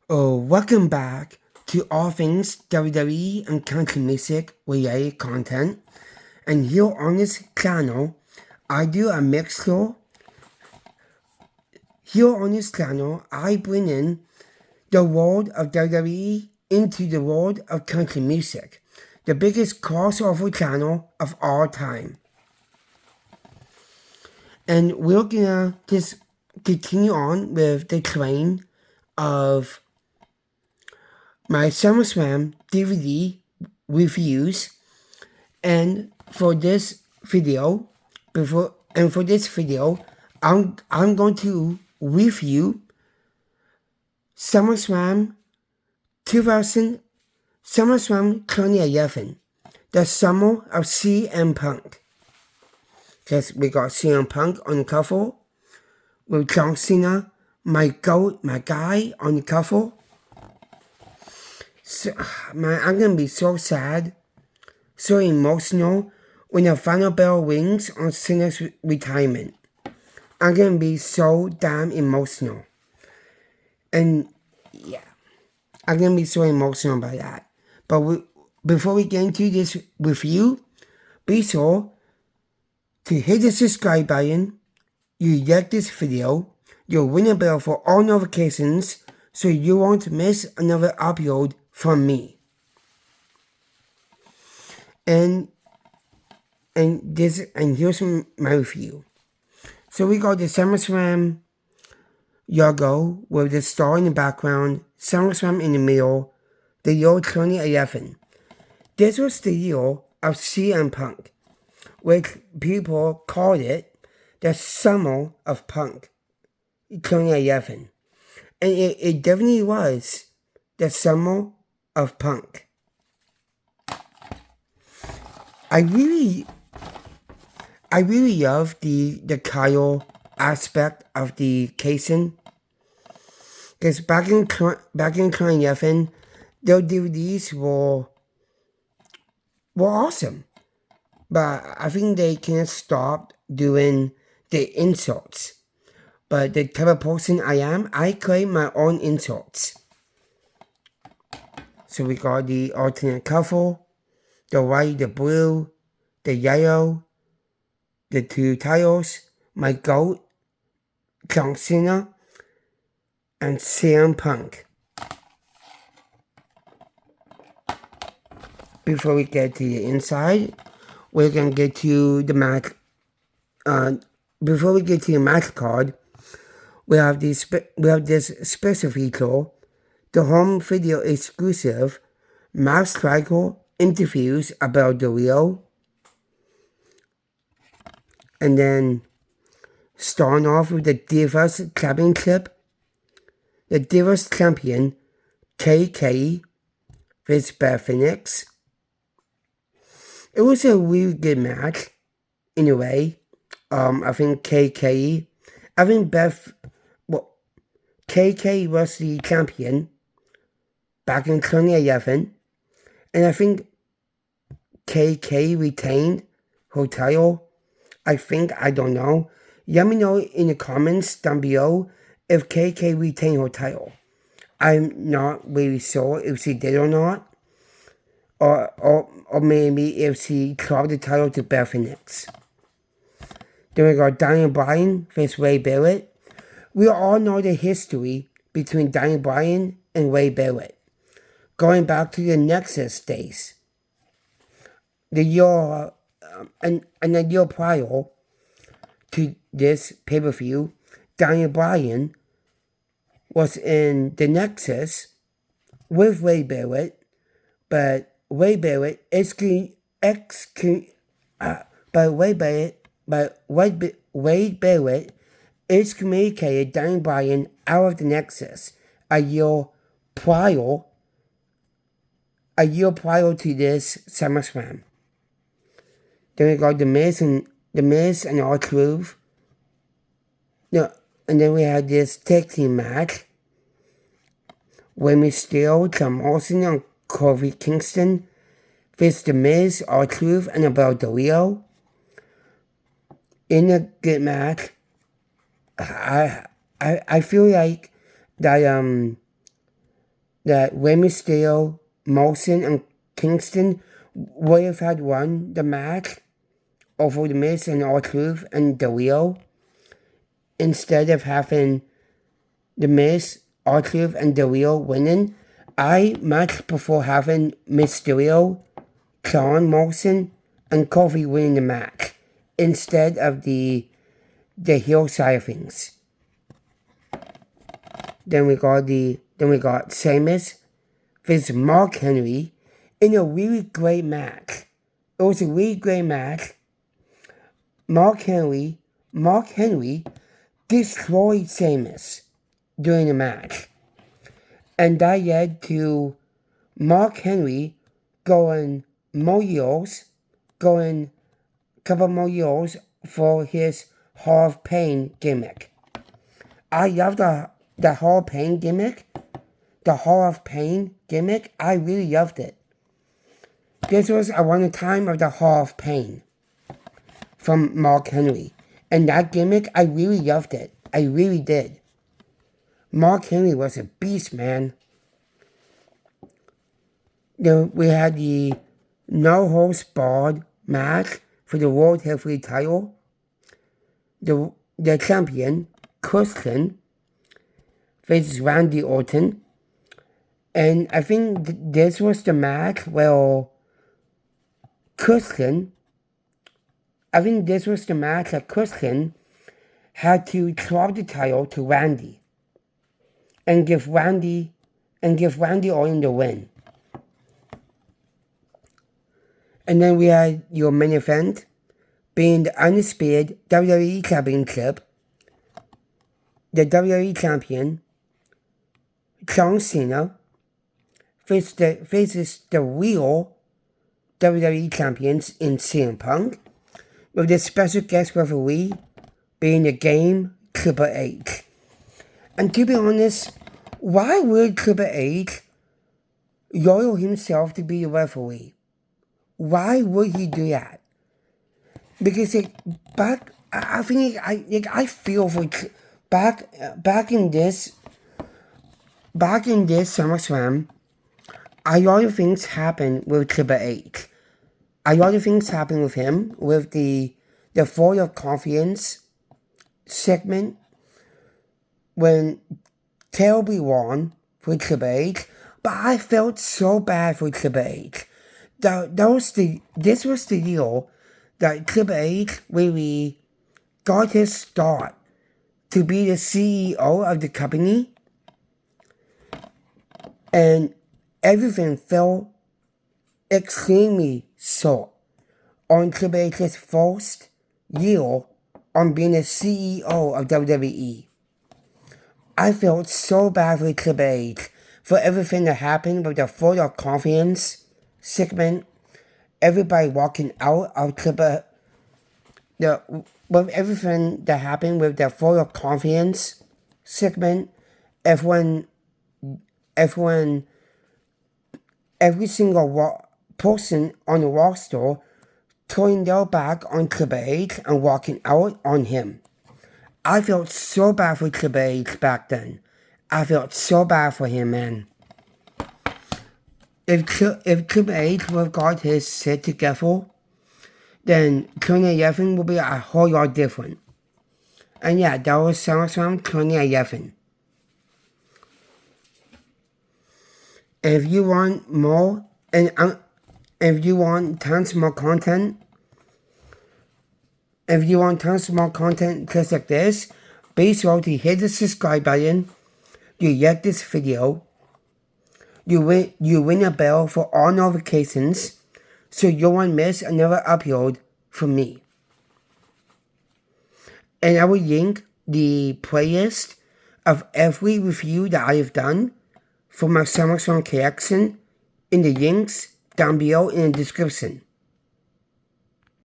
Welcome back to all things WWE and country music related content. And here on this channel, I do a mixture. Here on this channel, I bring in the world of WWE into the world of country music, the biggest crossover channel of all time. And we're gonna just continue on with the train of my SummerSlam DVD reviews, and for this video, I'm going to review SummerSlam 2011, the summer of CM Punk. Because we got CM Punk on the cover with John Cena, my guy on the cover. So, man, I'm gonna be so sad, so emotional when the final bell rings on Cena's retirement. I'm gonna be so damn emotional. And yeah, I'm gonna be so emotional about that. But before we get into this review, be sure to hit the subscribe button. You like this video, you'll ring a bell for all notifications so you won't miss another upload from me. And here's my review. So we got the SummerSlam logo with the star in the background, SummerSlam in the middle, the year 2011. This was the year of CM Punk, which people called it the summer of Punk, 2011. And it definitely was the summer of Punk. I really love the Kyle aspect of the casing, because back in 2011, their DVDs were awesome, but I think they kind of stopped doing the insults. But the type of person I am, I create my own insults. So we got the alternate cover, the white, the blue, the yellow, the two titles, my GOAT, John Cena, and CM Punk. Before we get to the inside, we're gonna get to the match. Before we get to the match card, we have this special feature, the home video exclusive Matt Striker interviews about the Rio. And then starting off with the Divas Championship, the Divas Champion KK vs. Beth Phoenix. It was a really good match, in a way. I think KK was the champion back in 2011, and I think KK retained her title. I don't know. Let me know in the comments down below if KK retained her title. I'm not really sure if she did or not. Or maybe if she dropped the title to Beth Phoenix. Then we got Daniel Bryan vs. Ray Barrett. We all know the history between Daniel Bryan and Ray Barrett, going back to the Nexus days. The year and the year prior to this pay-per-view, Daniel Bryan was in the Nexus with Ray Barrett, but Wade Barrett excommunicated Daniel Bryan out of the Nexus a year prior to this SummerSlam. Then we got The Miz and R-Truth. No, and then we had this tag team match. Rey Mysterio, John Morrison, and Kofi Kingston vs. The Miz, R-Truth, and Alberto Del Rio. In a good match, I feel like that that Rey Mysterio, Morrison, and Kingston would have had won the match over The Miz and R-Truth and the Wheel, instead of having The Miz, R-Truth, and the Wheel winning. I much prefer having Mysterio, Shawn Morrison, and Kofi winning the match instead of the heel side of things. Then we got Sheamus versus Mark Henry in a really great match. It was a really great match. Mark Henry destroyed Sheamus during the match. And that led to Mark Henry going a couple more years for his Hall of Pain gimmick. I love the Hall of Pain gimmick. The Hall of Pain gimmick, I really loved it. This was around the time of the Hall of Pain from Mark Henry. And that gimmick, I really loved it. I really did. Mark Henry was a beast, man. Then we had the no-holds-barred match for the World Heavyweight title. The champion, Christian, versus Randy Orton. And I think this was the match where Christian had to drop the title to Randy and give Randy Orton the win. And then we had your main event being the undisputed WWE Championship. The WWE Champion, John Cena, faces the real WWE Champions in CM Punk, with the special guest referee being the Game Triple H. And to be honest, why would Triple H loyal himself to be the referee? Why would he do that? Because I feel for back in this SummerSlam, a lot of things happened with Triple H. A lot of things happened with him, with the vote of confidence segment when terribly won for Triple H, but I felt so bad for Triple H. This was the deal that Triple H really got his start to be the CEO of the company, and everything fell extremely short on Triple H's first year on being the CEO of WWE. I felt so bad for Triple H for everything that happened with the vote of confidence segment, everybody walking out of with everything that happened with the vote of confidence segment, every single person on the roster turning their back on Triple H and walking out on him. I felt so bad for Triple H back then. I felt so bad for him, man. If Triple H would have got his shit together, then 2011 would be a whole lot different. And yeah, that was SummerSlam 2011. And if you want more, and if you want tons more content, just like this, be sure to hit the subscribe button. You like this video. You ring a bell for all notifications, so you won't miss another upload from me. And I will link the playlist of every review that I have done for my SummerSlam collection in the links down below in the description.